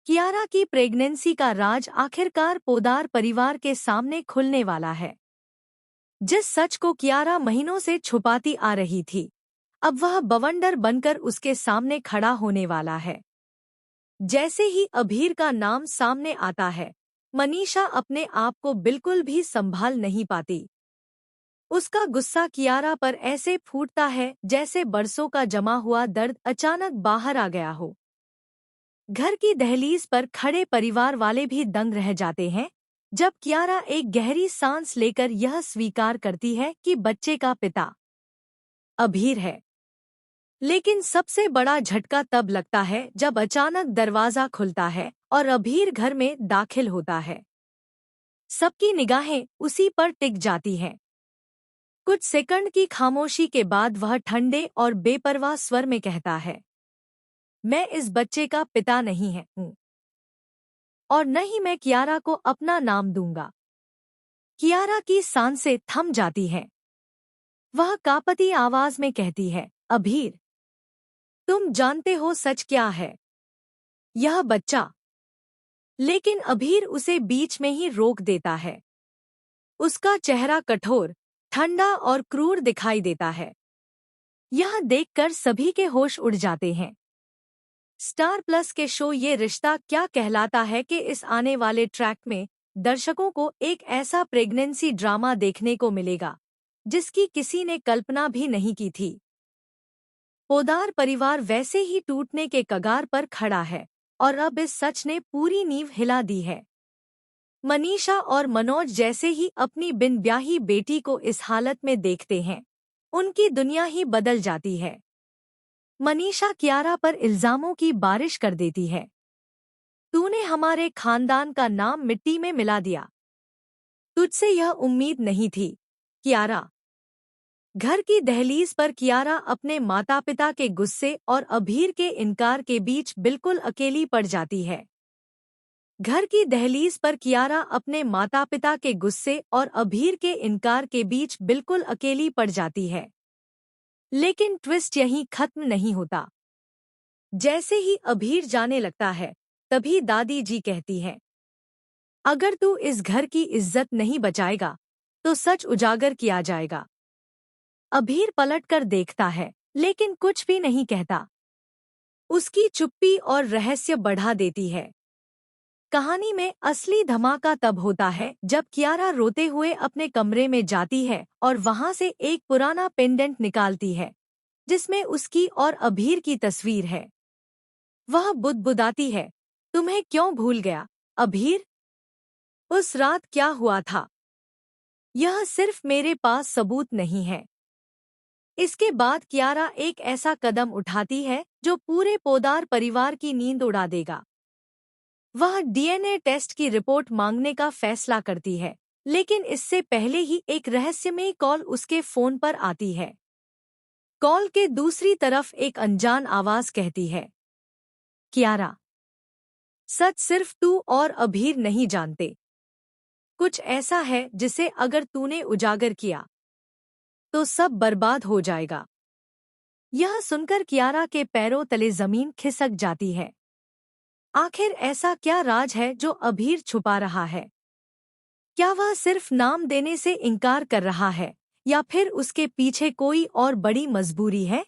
कियारा की प्रेगनेंसी का राज आखिरकार पोदार परिवार के सामने खुलने वाला है। जिस सच को कियारा महीनों से छुपाती आ रही थी, अब वह बवंडर बनकर उसके सामने खड़ा होने वाला है। जैसे ही अभीर का नाम सामने आता है, मनीषा अपने आप को बिल्कुल भी संभाल नहीं पाती। उसका गुस्सा कियारा पर ऐसे फूटता है जैसे बरसों का जमा हुआ दर्द अचानक बाहर आ गया हो। घर की दहलीज पर खड़े परिवार वाले भी दंग रह जाते हैं जब कियारा एक गहरी सांस लेकर यह स्वीकार करती है कि बच्चे का पिता अभीर है। लेकिन सबसे बड़ा झटका तब लगता है जब अचानक दरवाजा खुलता है और अभीर घर में दाखिल होता है। सबकी निगाहें उसी पर टिक जाती हैं। कुछ सेकंड की खामोशी के बाद वह ठंडे और बेपरवाह स्वर में कहता है, मैं इस बच्चे का पिता नहीं हूँ और न ही मैं कियारा को अपना नाम दूंगा। कियारा की सांसें थम जाती हैं। वह कांपती आवाज में कहती है, अभीर, तुम जानते हो सच क्या है? यह बच्चा। लेकिन अभीर उसे बीच में ही रोक देता है। उसका चेहरा कठोर, ठंडा और क्रूर दिखाई देता है। यह देखकर सभी के होश उड़ जाते हैं। स्टार प्लस के शो ये रिश्ता क्या कहलाता है कि इस आने वाले ट्रैक में दर्शकों को एक ऐसा प्रेगनेंसी ड्रामा देखने को मिलेगा जिसकी किसी ने कल्पना भी नहीं की थी। पोदार परिवार वैसे ही टूटने के कगार पर खड़ा है और अब इस सच ने पूरी नींव हिला दी है। मनीषा और मनोज जैसे ही अपनी बिन ब्याही बेटी को इस हालत में देखते हैं, उनकी दुनिया ही बदल जाती है। मनीषा कियारा पर इल्जामों की बारिश कर देती है। तूने हमारे खानदान का नाम मिट्टी में मिला दिया। तुझसे यह उम्मीद नहीं थी, कियारा। घर की दहलीज पर कियारा अपने माता पिता के गुस्से और अभीर के इनकार के बीच बिल्कुल अकेली पड़ जाती है। घर की दहलीज पर कियारा अपने माता पिता के गुस्से और अभीर के इनकार के बीच बिल्कुल अकेली पड़ जाती है। लेकिन ट्विस्ट यहीं खत्म नहीं होता। जैसे ही अभीर जाने लगता है, तभी दादी जी कहती है, अगर तू इस घर की इज्जत नहीं बचाएगा तो सच उजागर किया जाएगा। अभीर पलटकर देखता है, लेकिन कुछ भी नहीं कहता। उसकी चुप्पी और रहस्य बढ़ा देती है। कहानी में असली धमाका तब होता है जब कियारा रोते हुए अपने कमरे में जाती है और वहां से एक पुराना पेंडेंट निकालती है जिसमें उसकी और अभीर की तस्वीर है। वह बुदबुदाती है, तुम्हें क्यों भूल गया, अभीर? उस रात क्या हुआ था? यह सिर्फ मेरे पास सबूत नहीं है। इसके बाद कियारा एक ऐसा कदम उठाती है जो पूरे पोदार परिवार की नींद उड़ा देगा। वह डीएनए टेस्ट की रिपोर्ट मांगने का फैसला करती है, लेकिन इससे पहले ही एक रहस्यमयी कॉल उसके फोन पर आती है। कॉल के दूसरी तरफ एक अनजान आवाज कहती है, कियारा, सच सिर्फ तू और अभीर नहीं जानते। कुछ ऐसा है जिसे अगर तूने उजागर किया तो सब बर्बाद हो जाएगा। यह सुनकर कियारा के पैरों तले जमीन खिसक जाती है। आखिर ऐसा क्या राज है जो अभीर छुपा रहा है? क्या वह सिर्फ नाम देने से इनकार कर रहा है या फिर उसके पीछे कोई और बड़ी मजबूरी है?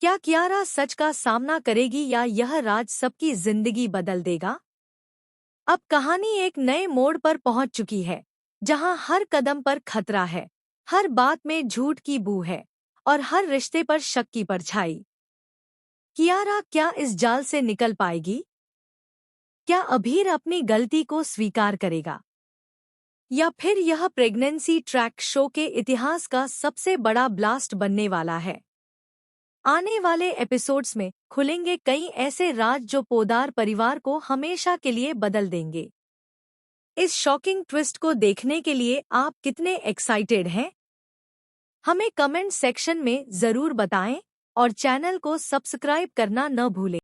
क्या कियारा सच का सामना करेगी या यह राज सबकी जिंदगी बदल देगा? अब कहानी एक नए मोड़ पर पहुंच चुकी है, जहां हर कदम पर खतरा है, हर बात में झूठ की बू है और हर रिश्ते पर शक की परछाई। कियारा क्या इस जाल से निकल पाएगी? क्या अभीर अपनी गलती को स्वीकार करेगा या फिर यह प्रेगनेंसी ट्रैक शो के इतिहास का सबसे बड़ा ब्लास्ट बनने वाला है? आने वाले एपिसोड्स में खुलेंगे कई ऐसे राज जो पोदार परिवार को हमेशा के लिए बदल देंगे। इस शॉकिंग ट्विस्ट को देखने के लिए आप कितने एक्साइटेड हैं? हमें कमेंट सेक्शन में जरूर बताएं और चैनल को सब्सक्राइब करना न भूलें।